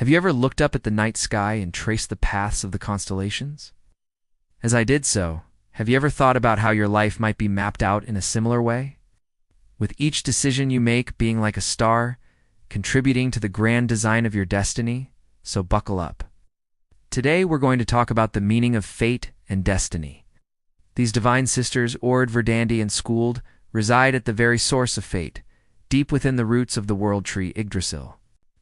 Have you ever looked up at the night sky and traced the paths of the constellations? As I did so, have you ever thought about how your life might be mapped out in a similar way? With each decision you make being like a star, contributing to the grand design of your destiny, so buckle up. Today we're going to talk about the meaning of fate and destiny. These divine sisters, Verdandi and Skuld, reside at the very source of fate, deep within the roots of the world tree Yggdrasil.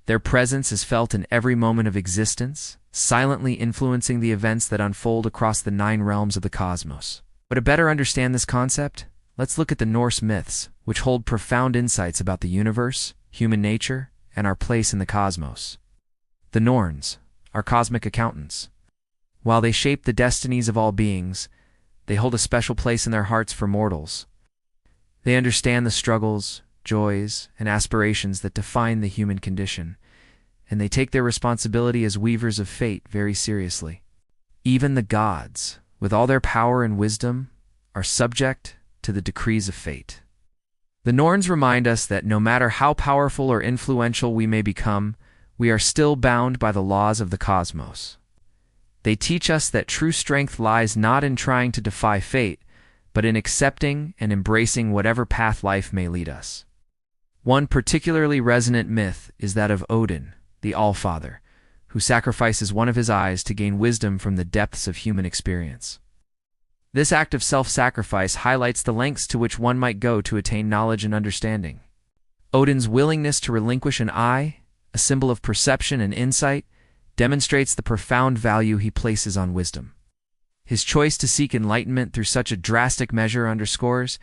Their presence is felt in every moment of existence, silently influencing the events that unfold across the 9 realms of the cosmos. But to better understand this concept, let's look at the Norse myths, which hold profound insights about the universe, human nature, and our place in the cosmos. The Norns, our cosmic accountants. While they shape the destinies of all beings, they hold a special place in their hearts for mortals. They understand the struggles, joys, and aspirations that define the human condition, and they take their responsibility as weavers of fate very seriously. Even the gods, with all their power and wisdom, are subject to the decrees of fate. The Norns remind us that no matter how powerful or influential we may become, we are still bound by the laws of the cosmos. They teach us that true strength lies not in trying to defy fate, but in accepting and embracing whatever path life may lead us. One particularly resonant myth is that of Odin, the Allfather, who sacrifices one of his eyes to gain wisdom from the depths of human experience. This act of self-sacrifice highlights the lengths to which one might go to attain knowledge and understanding. Odin's willingness to relinquish an eye, a symbol of perception and insight, demonstrates the profound value he places on wisdom. His choice to seek enlightenment through such a drastic measure underscores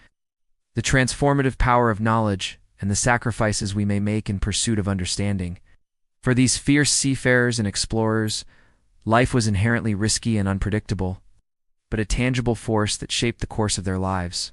the transformative power of knowledge and the sacrifices we may make in pursuit of understanding. For these fierce seafarers and explorers, life was inherently risky and unpredictable, but a tangible force that shaped the course of their lives.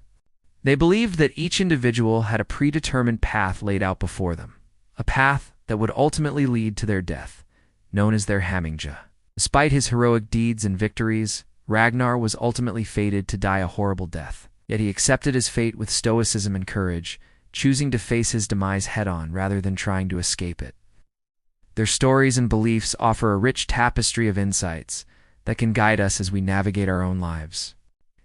They believed that each individual had a predetermined path laid out before them, a path that would ultimately lead to their death, known as their Hamingja. Despite his heroic deeds and victories, Ragnar was ultimately fated to die a horrible death. Yet he accepted his fate with stoicism and courage, choosing to face his demise head-on rather than trying to escape it. Their stories and beliefs offer a rich tapestry of insights that can guide us as we navigate our own lives.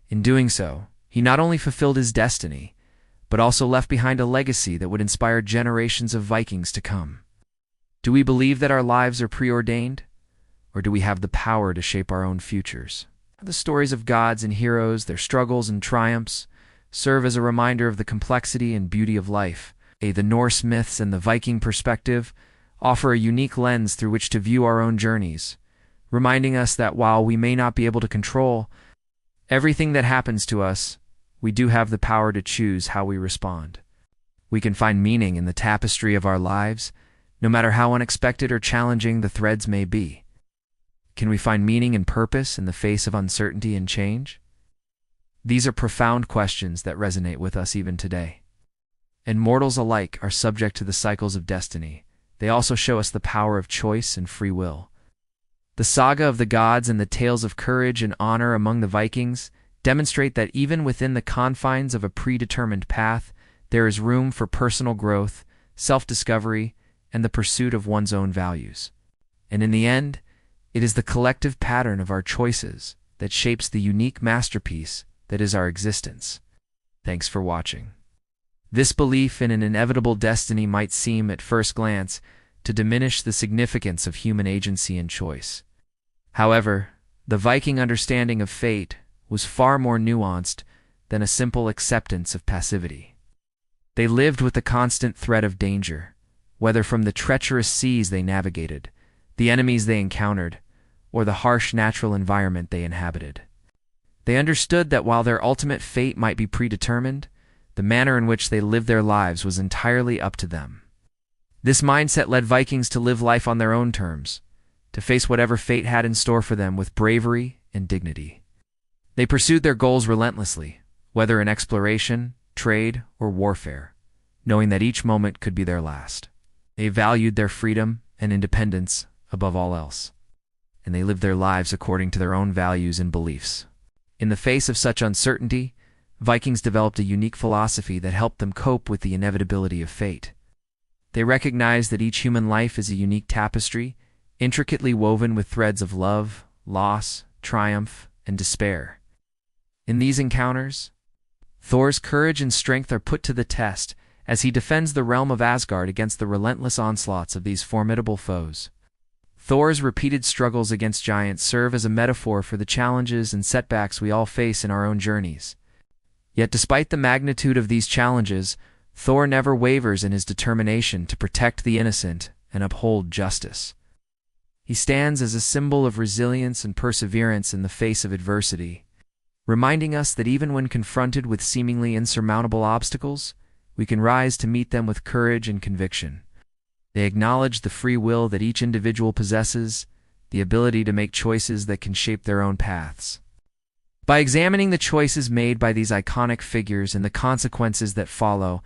In doing so, he not only fulfilled his destiny, but also left behind a legacy that would inspire generations of Vikings to come. Do we believe that our lives are preordained, or do we have the power to shape our own futures? The stories of gods and heroes, their struggles and triumphs, serve as a reminder of the complexity and beauty of life. The Norse myths and the Viking perspective offer a unique lens through which to view our own journeys, reminding us that while we may not be able to control everything that happens to us, we do have the power to choose how we respond. We can find meaning in the tapestry of our lives, no matter how unexpected or challenging the threads may be. Can we find meaning and purpose in the face of uncertainty and change? These are profound questions that resonate with us even today. And mortals alike are subject to the cycles of destiny. They also show us the power of choice and free will. The saga of the gods and the tales of courage and honor among the Vikings demonstrate that even within the confines of a predetermined path, there is room for personal growth, self-discovery, and the pursuit of one's own values. And in the end, it is the collective pattern of our choices that shapes the unique masterpiece that is our existence. Thanks for watching. This belief in an inevitable destiny might seem, at first glance, to diminish the significance of human agency and choice. However, the Viking understanding of fate was far more nuanced than a simple acceptance of passivity. They lived with the constant threat of danger, whether from the treacherous seas they navigated, the enemies they encountered, or the harsh natural environment they inhabited. They understood that while their ultimate fate might be predetermined, the manner in which they lived their lives was entirely up to them. This mindset led Vikings to live life on their own terms, to face whatever fate had in store for them with bravery and dignity. They pursued their goals relentlessly, whether in exploration, trade, or warfare, knowing that each moment could be their last. They valued their freedom and independence above all else, and they lived their lives according to their own values and beliefs. In the face of such uncertainty, Vikings developed a unique philosophy that helped them cope with the inevitability of fate. They recognized that each human life is a unique tapestry, intricately woven with threads of love, loss, triumph, and despair. In these encounters, Thor's courage and strength are put to the test as he defends the realm of Asgard against the relentless onslaughts of these formidable foes. Thor's repeated struggles against giants serve as a metaphor for the challenges and setbacks we all face in our own journeys. Yet despite the magnitude of these challenges, Thor never wavers in his determination to protect the innocent and uphold justice. He stands as a symbol of resilience and perseverance in the face of adversity, reminding us that even when confronted with seemingly insurmountable obstacles, we can rise to meet them with courage and conviction. They acknowledge the free will that each individual possesses, the ability to make choices that can shape their own paths. By examining the choices made by these iconic figures and the consequences that follow,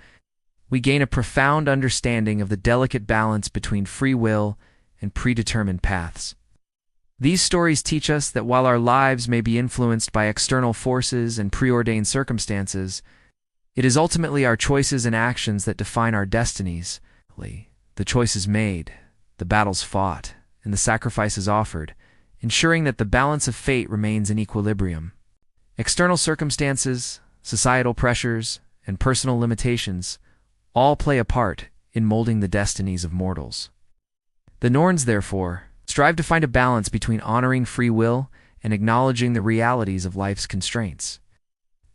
we gain a profound understanding of the delicate balance between free will and predetermined paths. These stories teach us that while our lives may be influenced by external forces and preordained circumstances, it is ultimately our choices and actions that define our destinies. The choices made, the battles fought, and the sacrifices offered, ensuring that the balance of fate remains in equilibrium. External circumstances, societal pressures, and personal limitations all play a part in molding the destinies of mortals. The Norns, therefore, strive to find a balance between honoring free will and acknowledging the realities of life's constraints.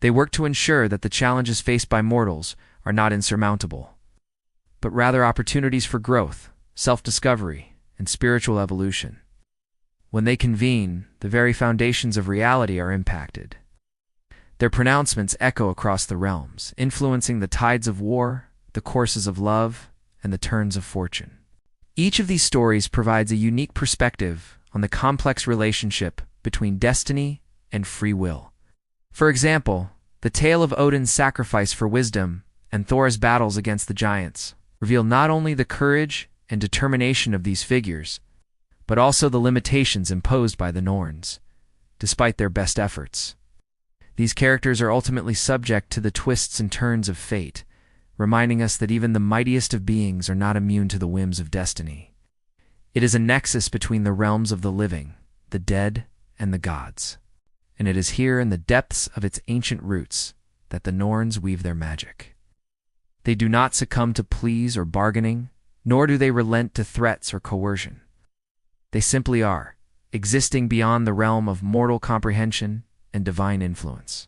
They work to ensure that the challenges faced by mortals are not insurmountable, but rather opportunities for growth, self-discovery, and spiritual evolution. When they convene, the very foundations of reality are impacted. Their pronouncements echo across the realms, influencing the tides of war, the courses of love, and the turns of fortune. Each of these stories provides a unique perspective on the complex relationship between destiny and free will. For example, the tale of Odin's sacrifice for wisdom and Thor's battles against the giants reveal not only the courage and determination of these figures, but also the limitations imposed by the Norns, despite their best efforts. These characters are ultimately subject to the twists and turns of fate, reminding us that even the mightiest of beings are not immune to the whims of destiny. It is a nexus between the realms of the living, the dead, and the gods, and it is here in the depths of its ancient roots that the Norns weave their magic. They do not succumb to pleas or bargaining, nor do they relent to threats or coercion. They simply are, existing beyond the realm of mortal comprehension and divine influence.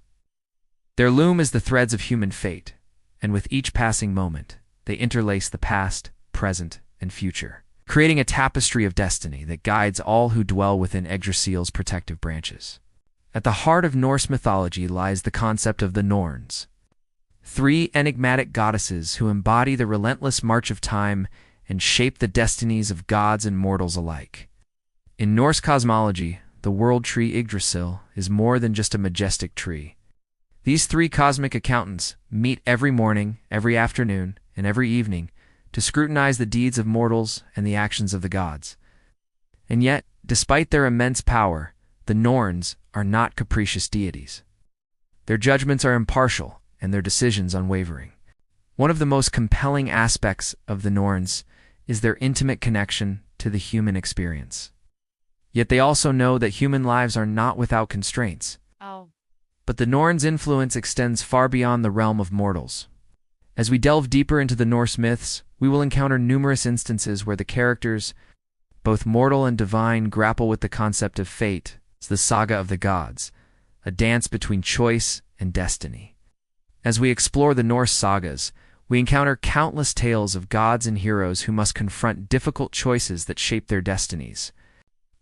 Their loom is the threads of human fate, and with each passing moment, they interlace the past, present, and future, creating a tapestry of destiny that guides all who dwell within Yggdrasil's protective branches. At the heart of Norse mythology lies the concept of the Norns, three enigmatic goddesses who embody the relentless march of time and shape the destinies of gods and mortals alike. In Norse cosmology, the world tree Yggdrasil is more than just a majestic tree. These three cosmic accountants meet every morning, every afternoon, and every evening to scrutinize the deeds of mortals and the actions of the gods. And yet, despite their immense power, the Norns are not capricious deities. Their judgments are impartial and their decisions unwavering. One of the most compelling aspects of the Norns is their intimate connection to the human experience. Yet they also know that human lives are not without constraints. But the Norns' influence extends far beyond the realm of mortals. As we delve deeper into the Norse myths, we will encounter numerous instances where the characters, both mortal and divine, grapple with the concept of fate. It's the saga of the gods, a dance between choice and destiny. As we explore the Norse sagas, we encounter countless tales of gods and heroes who must confront difficult choices that shape their destinies.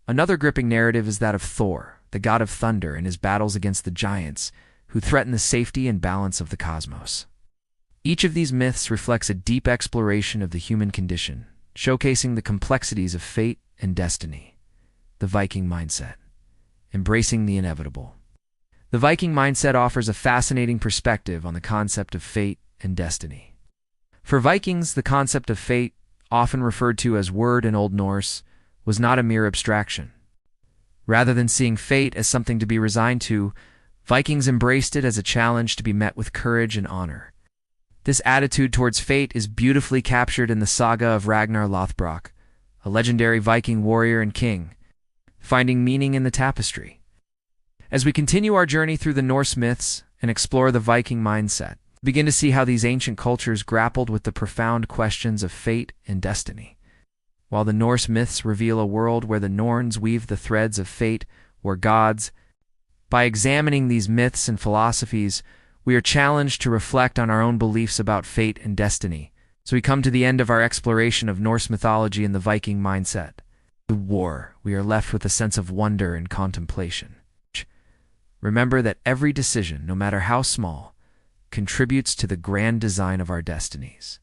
Another gripping narrative is that of Thor, the god of thunder, and his battles against the giants, who threaten the safety and balance of the cosmos. Each of these myths reflects a deep exploration of the human condition, showcasing the complexities of fate and destiny. The Viking mindset. Embracing the inevitable. The Viking mindset offers a fascinating perspective on the concept of fate and destiny. For Vikings, the concept of fate, often referred to as Wyrd in Old Norse, was not a mere abstraction. Rather than seeing fate as something to be resigned to, Vikings embraced it as a challenge to be met with courage and honor. This attitude towards fate is beautifully captured in the saga of Ragnar Lothbrok, a legendary Viking warrior and king, finding meaning in the tapestry. As we continue our journey through the Norse myths and explore the Viking mindset, we begin to see how these ancient cultures grappled with the profound questions of fate and destiny. While the Norse myths reveal a world where the Norns weave the threads of fate or gods, by examining these myths and philosophies, we are challenged to reflect on our own beliefs about fate and destiny. So we come to the end of our exploration of Norse mythology and the Viking mindset. The war, we are left with a sense of wonder and contemplation. Remember that every decision, no matter how small, contributes to the grand design of our destinies.